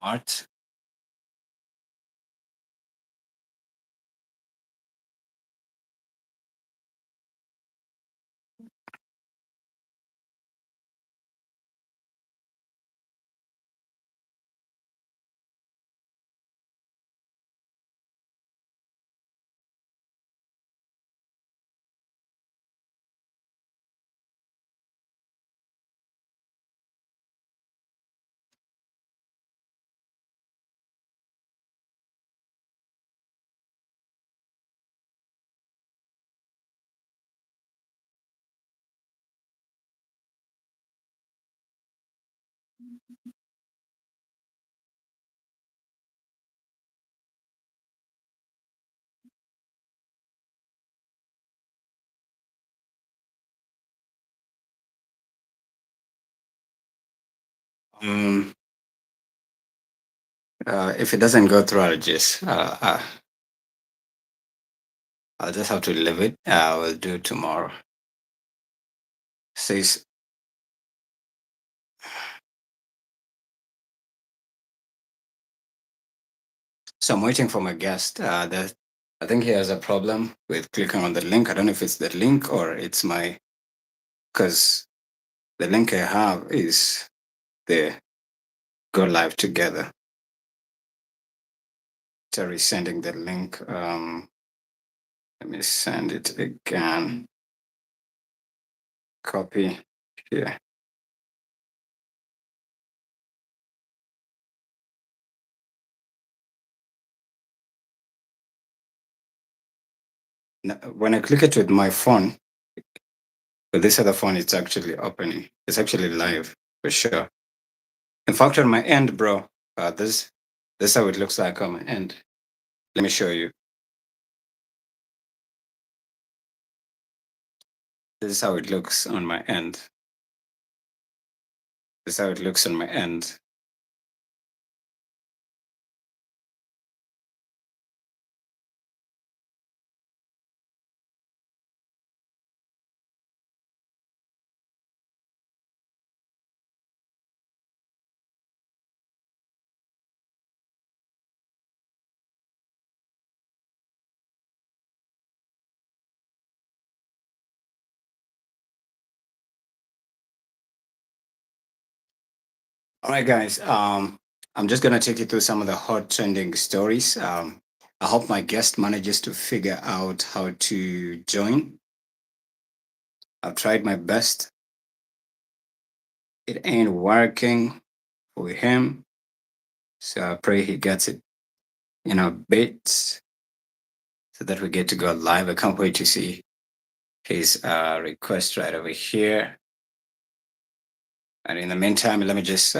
Art. Um, if it doesn't go through, I'll just have to leave it. I will do it tomorrow. Says so. I'm waiting for my guest. I think he has a problem with clicking on the link. I don't know if it's the link or it's my because the link I have is the go live together. Terry sending the link. Let me send it again. Copy here. Now, when I click it with my phone, with this other phone, it's actually opening. It's actually live for sure. In fact, on my end, bro, this is how it looks like on my end. Let me show you. This is how it looks on my end. This is how it looks on my end. All right, guys. I'm just gonna take you through some of the hot trending stories. I hope my guest manages to figure out how to join. I've tried my best. It ain't working for him, so I pray he gets it in a bit so that we get to go live. I can't wait to see his request right over here. And in the meantime, let me just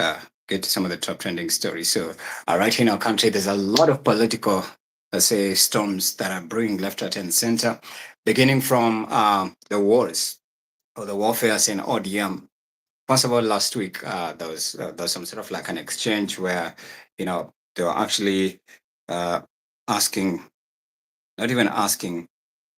get to some of the top trending stories. So, right here in our country, there's a lot of political, let's say, storms that are brewing left, right, and center, beginning from the wars or the warfare in ODM. First of all, last week, there was some sort of like an exchange where, they were actually uh, asking, not even asking,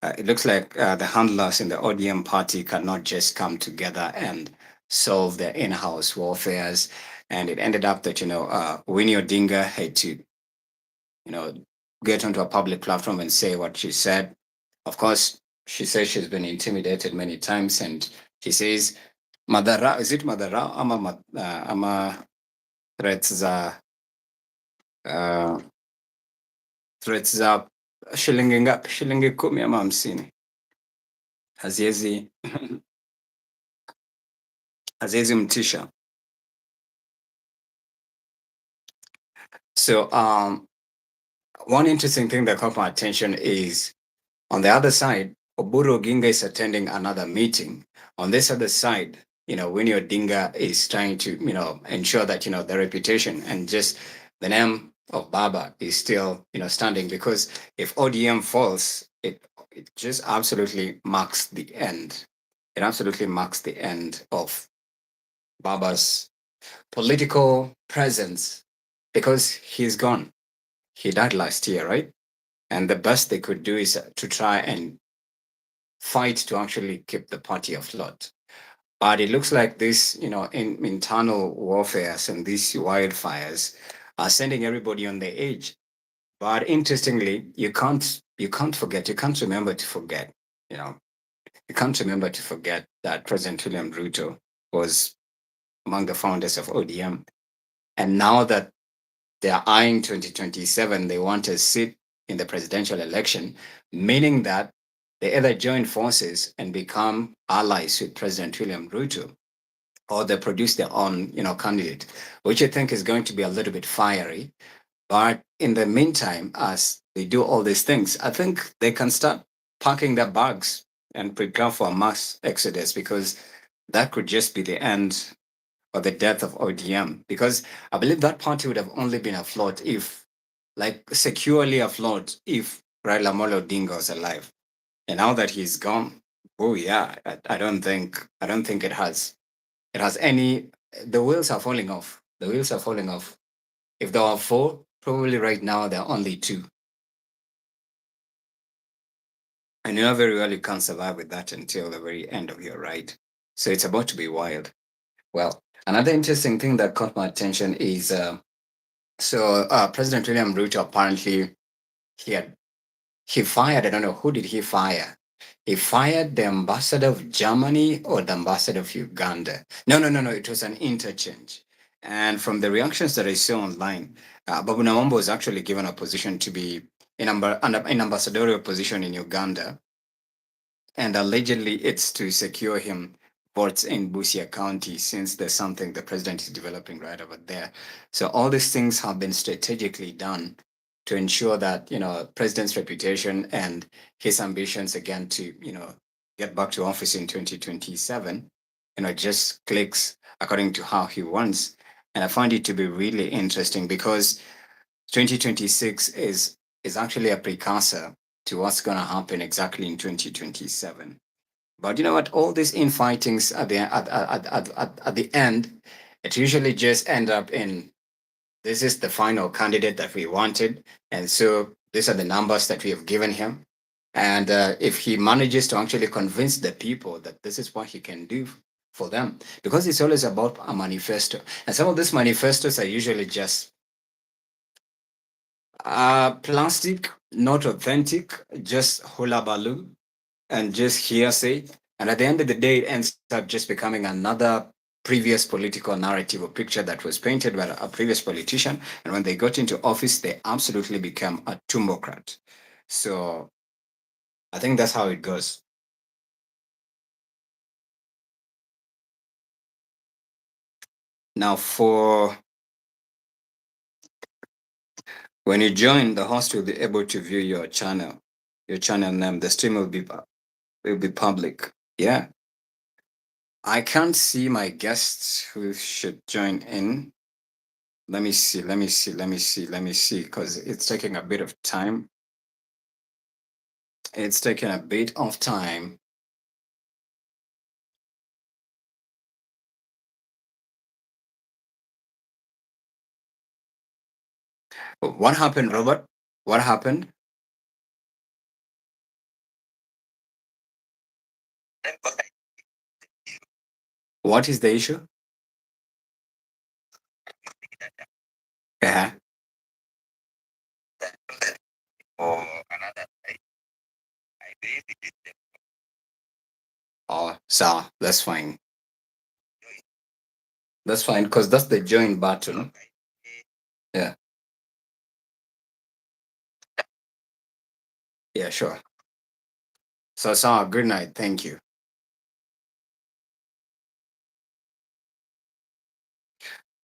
it looks like the handlers in the ODM party cannot just come together and solve their in-house warfares. And it ended up that, Winnie Odinga had to, get onto a public platform and say what she said. Of course, she says she's been intimidated many times. And she says, Madara, is it Madara? Ama threats za, uh, threats za shilingi ngapi? Shilingi 10 ama 50. Haziezi haziezi mtisha. So one interesting thing that caught my attention is on the other side, Oburu Oginga is attending another meeting. On this other side, Winnie Odinga is trying to, ensure that, the reputation and just the name of Baba is still, standing because if ODM falls, it just absolutely marks the end. It absolutely marks the end of Baba's political presence because he's gone. He died last year, right? And the best they could do is to try and fight to actually keep the party afloat. But it looks like this, internal warfares and these wildfires sending everybody on the edge. But interestingly, you can't forget, you can't remember to forget, you know, you can't remember to forget that President William Ruto was among the founders of ODM. And now that they are eyeing 2027, they want a seat in the presidential election, meaning that they either join forces and become allies with President William Ruto, or they produce their own, candidate, which I think is going to be a little bit fiery. But in the meantime, as they do all these things, I think they can start packing their bags and prepare for a mass exodus, because that could just be the end or the death of ODM. Because I believe that party would have only been afloat if, like, securely afloat if Raila Amolo Odinga was alive. And now that he's gone, oh yeah, I don't think it has any. The wheels are falling off. The wheels are falling off. If there are four, probably right now there are only two. And you know very well you can't survive with that until the very end of your ride. So it's about to be wild. Well, another interesting thing that caught my attention is President William Ruto, apparently he had he fired, I don't know, who did he fire? He fired the ambassador of Germany or the ambassador of Uganda. No. It was an interchange. And from the reactions that I saw online, Babu Nawambo was actually given a position to be an ambassadorial position in Uganda, and allegedly it's to secure him votes in Busia County, since there's something the president is developing right over there. So all these things have been strategically done to ensure that, president's reputation and his ambitions again to, get back to office in 2027, just clicks according to how he wants. And I find it to be really interesting, because 2026 is actually a precursor to what's going to happen exactly in 2027. But you know what? All these infightings at the end, it usually just end up in, this is the final candidate that we wanted, and so these are the numbers that we have given him. And if he manages to actually convince the people that this is what he can do for them, because it's always about a manifesto, and some of these manifestos are usually just plastic, not authentic, just hullabaloo and just hearsay. And at the end of the day, it ends up just becoming another previous political narrative or picture that was painted by a previous politician. And when they got into office, they absolutely became a tumbocrat. So I think that's how it goes. Now, for when you join, the host will be able to view your channel name. The stream will be public. Yeah. I can't see my guests who should join in. Let me see, because it's taking a bit of time. It's taking a bit of time. What happened, Robert? What happened? What is the issue? Yeah. Oh, so that's fine. That's fine, because that's the join button. Yeah. Yeah, sure. So, good night. Thank you.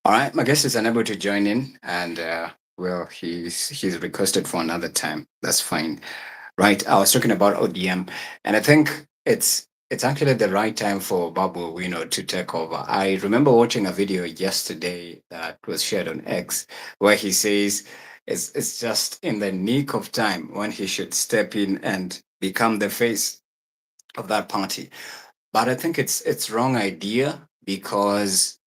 All right. My guest is unable to join in, and well, he's requested for another time. That's fine. Right. I was talking about ODM, and I think it's actually the right time for Babu, to take over. I remember watching a video yesterday that was shared on X, where he says it's just in the nick of time when he should step in and become the face of that party. But I think it's wrong idea, because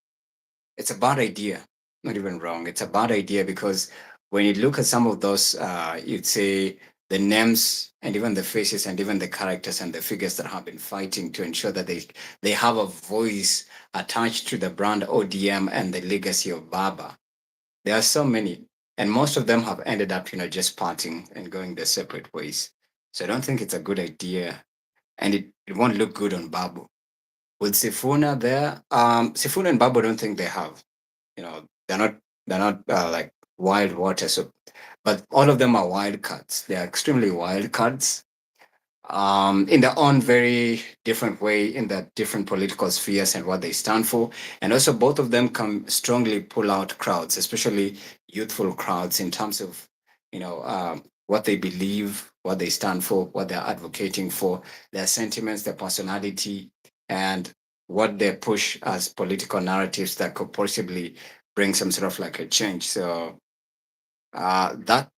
it's a bad idea. Not even wrong. It's a bad idea, because when you look at some of those, you'd say the names and even the faces and even the characters and the figures that have been fighting to ensure that they have a voice attached to the brand ODM and the legacy of Baba. There are so many, and most of them have ended up, just parting and going their separate ways. So I don't think it's a good idea, and it won't look good on Babu. With Sifuna there, Sifuna and Babu don't think they have, they're not like wild water. So, but all of them are wild cards. They are extremely wild cards, in their own very different way in the different political spheres and what they stand for. And also, both of them can strongly pull out crowds, especially youthful crowds, in terms of, what they believe, what they stand for, what they're advocating for, their sentiments, their personality, and what they push as political narratives that could possibly bring some sort of like a change. So that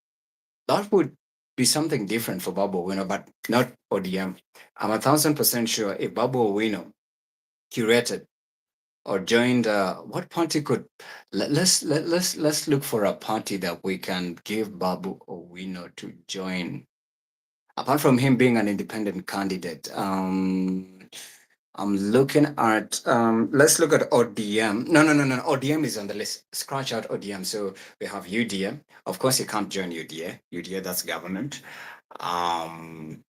would be something different for Babu Owino, but not ODM. I'm 1,000% sure if Babu Owino curated or joined, what party could let's look for a party that we can give Babu Owino to join. Apart from him being an independent candidate, I'm looking at, let's look at ODM. No. ODM is on the list. Scratch out ODM. So we have UDA. Of course, you can't join UDA. UDA, that's government. Um,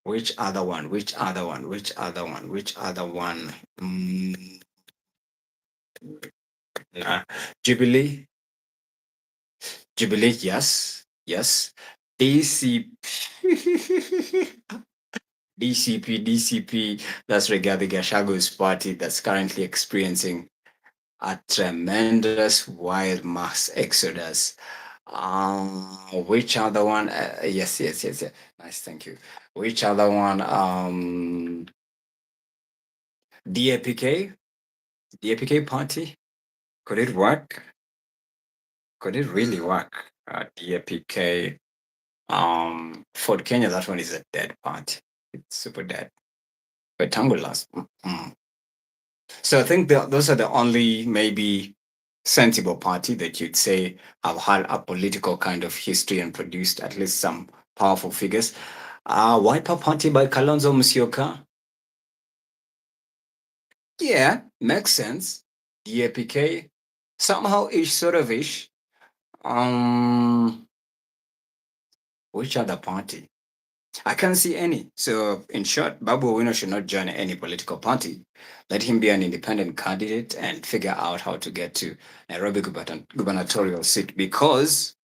which other one? Which other one? Which other one? Which other one? Uh, Jubilee. Jubilee, yes. Yes. DCP. DCP. That's Rigathi Gachagwa's party that's currently experiencing a tremendous wild mass exodus. Which other one? Yes. Nice, thank you. Which other one? DAPK, DAPK party. Could it work? Could it really work? DAPK. For Kenya, that one is a dead party. It's super dead. But Tangulas. So I think those are the only maybe sensible party that you'd say have had a political kind of history and produced at least some powerful figures. Wiper Party by Kalonzo Musyoka. Yeah, makes sense. DAPK, somehow ish, sort of ish. Um, which other party? I can't see any. So, in short, Babu Owino should not join any political party. Let him be an independent candidate and figure out how to get to Nairobi gubernatorial seat. Because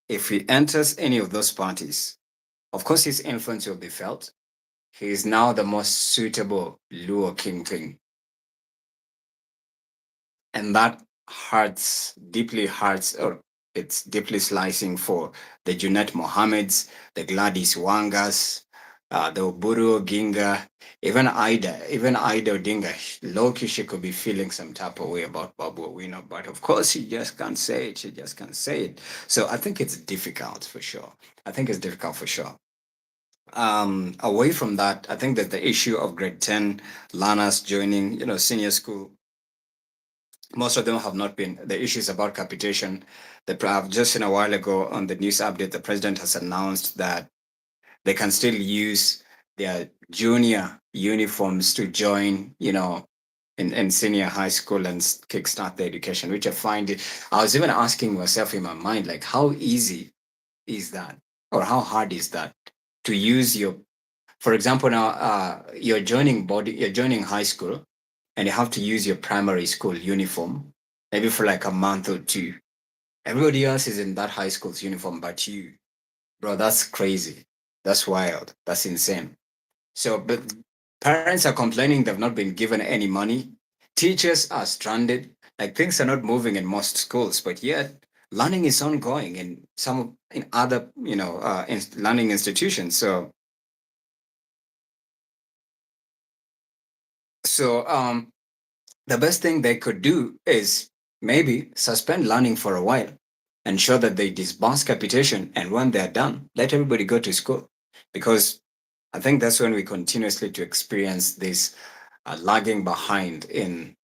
if he enters any of those parties, of course, his influence will be felt. He is now the most suitable Luo kingpin, and that hurts, deeply hurts, or it's deeply slicing for the Junet Mohammeds, the Gladys Wangas, the Oburu Oginga, even Ida Odinga. Loki, she could be feeling some type of way about Babu Owino, but of course she just can't say it. She just can't say it. So I think it's difficult for sure. I think it's difficult for sure. Away from that, I think that the issue of grade 10 learners joining, senior school, most of them have not been. The issues about capitation. I've just seen a while ago on the news update, the president has announced that they can still use their junior uniforms to join, in senior high school and kickstart their education, which I find it. I was even asking myself in my mind, like, how easy is that? Or how hard is that to use your, for example, now you're joining high school and you have to use your primary school uniform, maybe for like a month or two. Everybody else is in that high school's uniform, but you, bro, that's crazy. That's wild. That's insane. So, but parents are complaining they've not been given any money. Teachers are stranded. Like things are not moving in most schools, but yet learning is ongoing in other, learning institutions. So the best thing they could do is maybe suspend learning for a while, ensure that they disburse capitation, and when they're done, let everybody go to school. Because I think that's when we continuously to experience this lagging behind in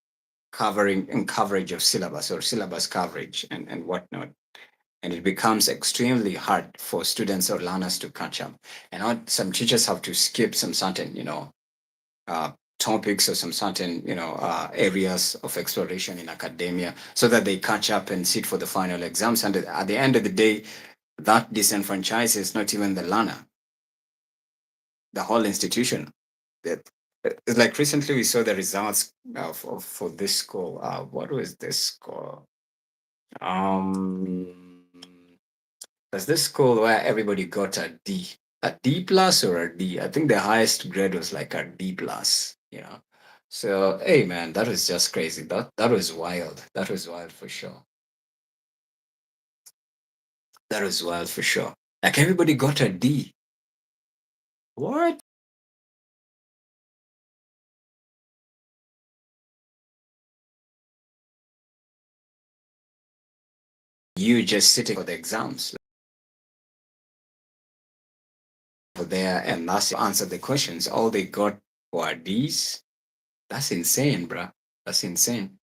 coverage of syllabus or syllabus coverage and whatnot. And it becomes extremely hard for students or learners to catch up. And some teachers have to skip some certain, uh, topics or some certain areas of exploration in academia, so that they catch up and sit for the final exams. And at the end of the day, that disenfranchises not even the learner, the whole institution. That it's like recently we saw the results for this school. What was this school? Um, there's this school where everybody got a D plus or a D. I think the highest grade was like a D plus. So hey man, that was just crazy. That was wild. That was wild for sure. That was wild for sure. Like everybody got a D. What? You just sitting for the exams over there and that's answer the questions. All they got were D's. That's insane, bruh. That's insane.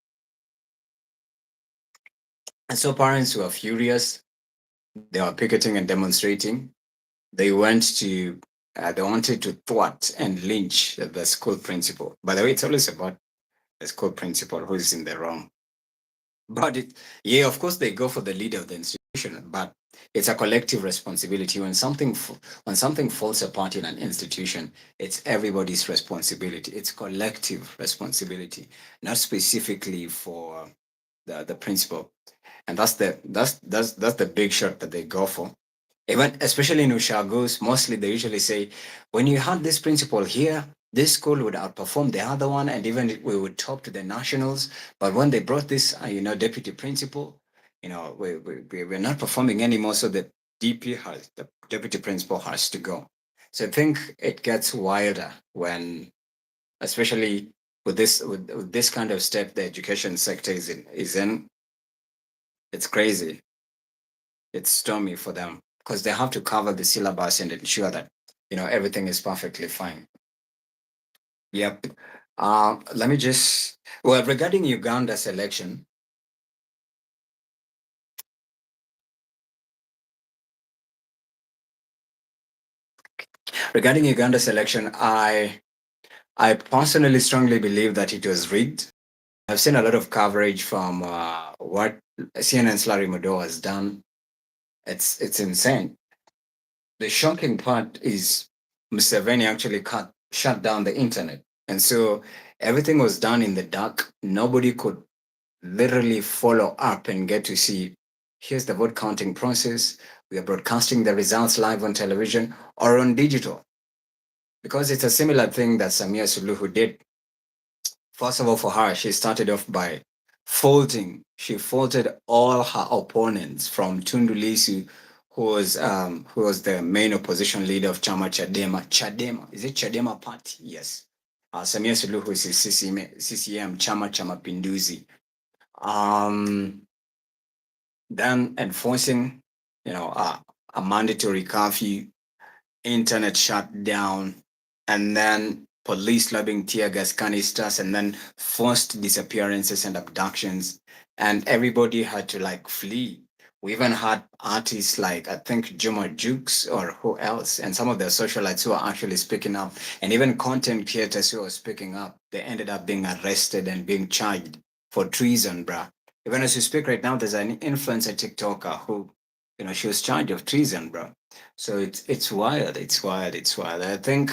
And so parents were furious. They were picketing and demonstrating. They went to they wanted to thwart and lynch the school principal. By the way, it's always about the school principal who's in the wrong. But yeah, of course, they go for the leader of the institution, but it's a collective responsibility. When something falls apart in an institution, it's everybody's responsibility. It's collective responsibility, not specifically for the principal. And that's the big shot that they go for. Even especially in Ushagos, mostly they usually say, when you had this principal here, this school would outperform the other one, and even we would top to the nationals. But when they brought this, deputy principal, we're not performing anymore. So the deputy principal has to go. So I think it gets wilder when, especially with this kind of step the education sector is in. It's crazy. It's stormy for them because they have to cover the syllabus and ensure that everything is perfectly fine. Yep. Let me just well regarding Uganda's election. Regarding Uganda's election, I personally strongly believe that it was rigged. I've seen a lot of coverage from what CNN's Larry Madowo has done. It's insane. The shocking part is Museveni actually shut down the internet. And so everything was done in the dark. Nobody could literally follow up and get to see here's the vote counting process. We are broadcasting the results live on television or on digital. Because it's a similar thing that Samia Suluhu did. First of all, for her, she started off by faulting. She faulted all her opponents from Tundu Lissu, who was the main opposition leader of Chama Chadema. Chadema, is it Chadema Party? Yes. Samia Suluhu is CCM, Chama cha Mapinduzi. Um, then enforcing, a mandatory curfew, internet shutdown, and then police lobbing tear gas canisters, and then forced disappearances and abductions, and everybody had to like flee. We even had artists like I think Juma Jukes or who else, and some of the socialites who are actually speaking up, and even content creators who are speaking up. They ended up being arrested and being charged for treason, bruh. Even as we speak right now, there's an influencer TikToker who, she was charged of treason, bro. So it's wild. It's wild. It's wild. I think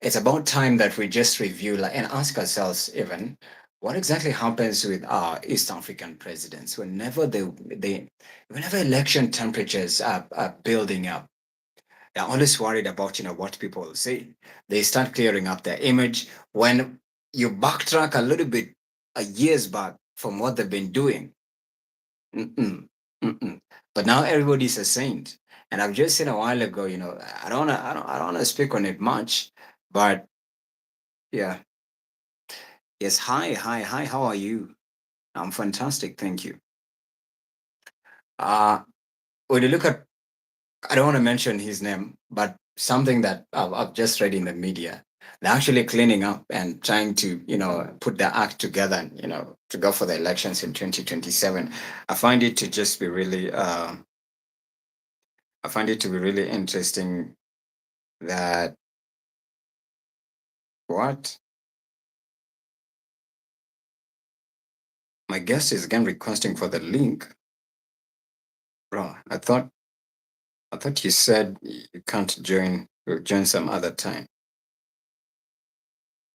it's about time that we just review like and ask ourselves even what exactly happens with our East African presidents whenever election temperatures are building up. They're always worried about what people will say. They start clearing up their image when you backtrack a little bit years back from what they've been doing. Mm-mm, mm-mm. But now everybody's a saint. And I've just seen a while ago, I don't wanna speak on it much, but yeah. Yes, hi, how are you? I'm fantastic, thank you. Uh when you look at I don't want to mention his name, but something that I've just read in the media. They're actually cleaning up and trying to, put the act together, and, to go for the elections in 2027. I find it to just be really I find it to be really interesting that what? My guest is again requesting for the link. Bro, I thought you said you can't join. You'll join some other time.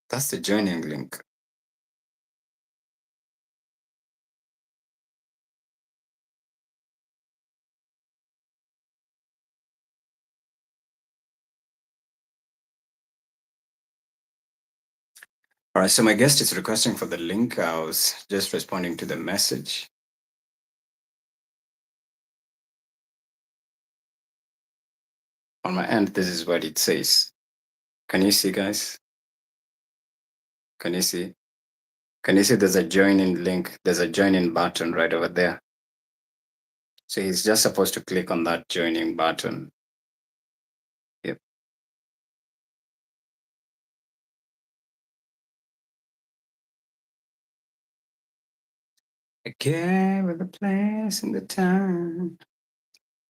That's the joining link. All right, so my guest is requesting for the link. I was just responding to the message. On my end, this is what it says. Can you see, guys? Can you see? Can you see there's a joining link? There's a joining button right over there. So he's just supposed to click on that joining button. Yep. I care with the place and the time.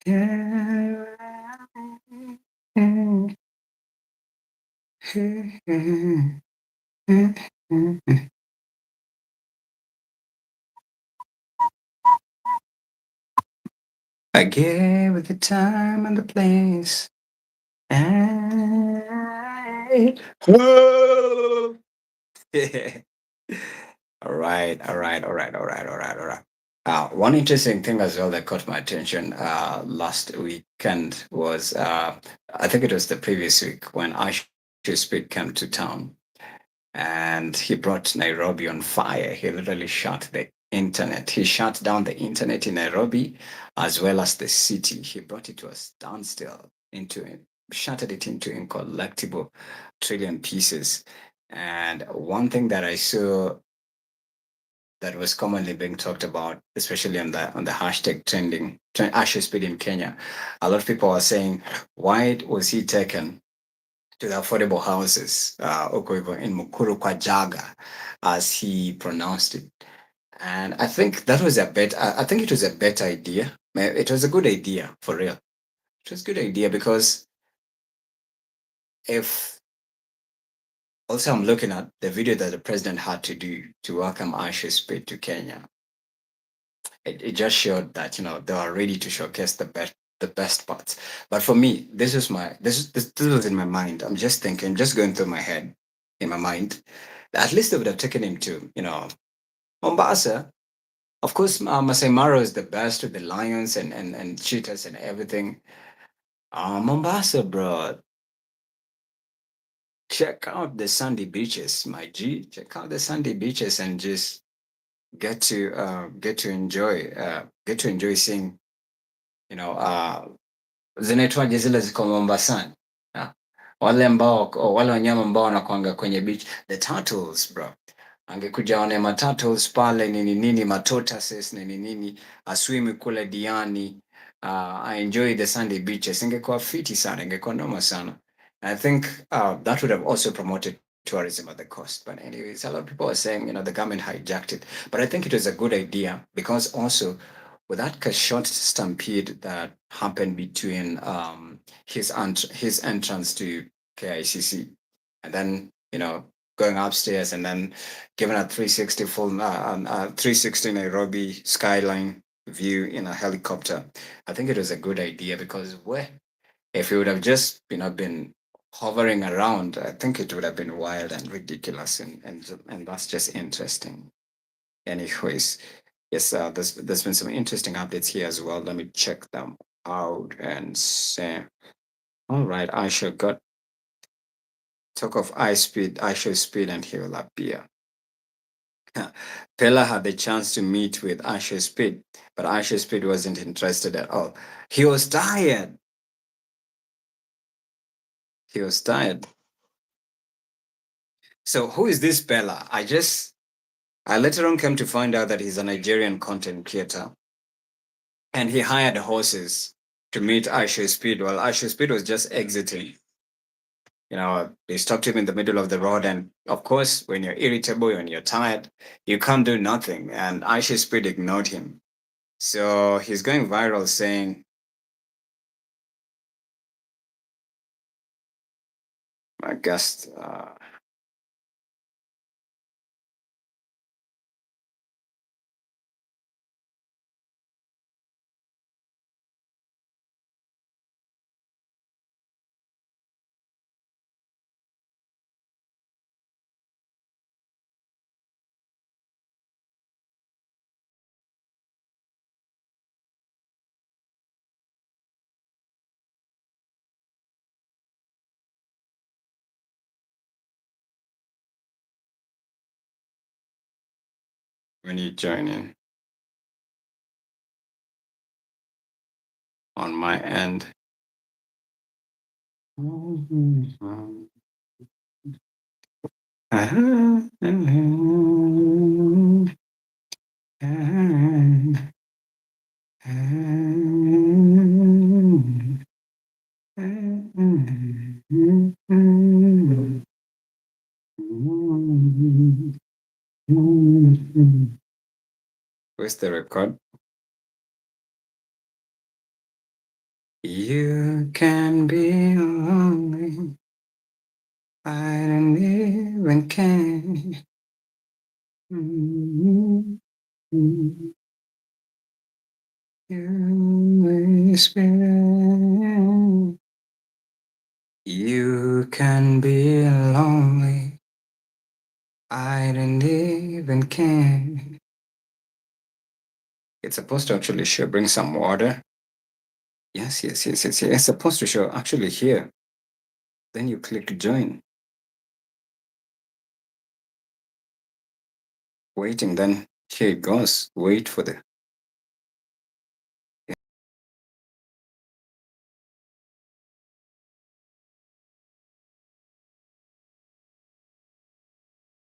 Yeah. I gave the time and the place. And whoa. All right, all right, all right, all right, all right, all right. One interesting thing as well that caught my attention last weekend was I think it was the previous week when Ash Speed came to town and he brought Nairobi on fire. He literally shut the internet. He shut down the internet in Nairobi as well as the city. He brought it to a standstill, into it, shattered it into incollectible trillion pieces. And one thing that I saw that was commonly being talked about, especially on the hashtag trending Ashes Speed in Kenya, a lot of people are saying, why was he taken to the affordable houses, in Mukuru kwa Jaga, as he pronounced it. And I think that was a bet. I think it was a better idea. It was a good idea for real. It was a good idea because if also I'm looking at the video that the president had to do to welcome Ashes Speed to Kenya. It just showed that they are ready to showcase the best parts. But for me, this was in my mind. I'm just thinking, just going through my head, in my mind. At least they would have taken him to Mombasa. Of course, Masai Mara is the best with the lions and cheetahs and everything. Mombasa, bro. Check out the sandy beaches, my G. Check out the sandy beaches and just get to enjoy seeing you know zinaitwaje zile ziko Mombasani. Ah, wale wanyama ambao wanakwanga kwenye beach, the turtles bro. Angekuja one ma turtles pale nini nini, ma tortoises nini nini, aswimi kule Diani. I enjoy the sandy beaches. Ingekuwa fiti sana, ingekuwa noma sana. I think that would have also promoted tourism at the coast. But anyways, a lot of people are saying, the government hijacked it. But I think it was a good idea because also with that short stampede that happened between his entrance to KICC and then going upstairs and then giving a 360 360 Nairobi skyline view in a helicopter. I think it was a good idea because if it would have just been hovering around, I think it would have been wild and ridiculous, and that's just interesting. Anyways, yes, there's been some interesting updates here as well. Let me check them out and say, all right, Aisha got talk of Aisha Speed, and he will appear. Pella had the chance to meet with Aisha Speed, but Aisha Speed wasn't interested at all. He was tired. He was tired. So who is this Pella? I later on came to find out that he's a Nigerian content creator, and he hired horses to meet Aisha Speed while Aisha Speed was just exiting. They stopped him in the middle of the road. And of course, when you're irritable, when you're tired, you can't do nothing. And Aisha Speed ignored him. So he's going viral saying, my guest, when you join in on my end. Where's the record? You can be lonely. I don't even care. You whisper. You can be lonely. I don't even care. It's supposed to actually show. Bring some water. Yes. It's supposed to show actually here. Then you click join. Waiting. Then here it goes. Wait for the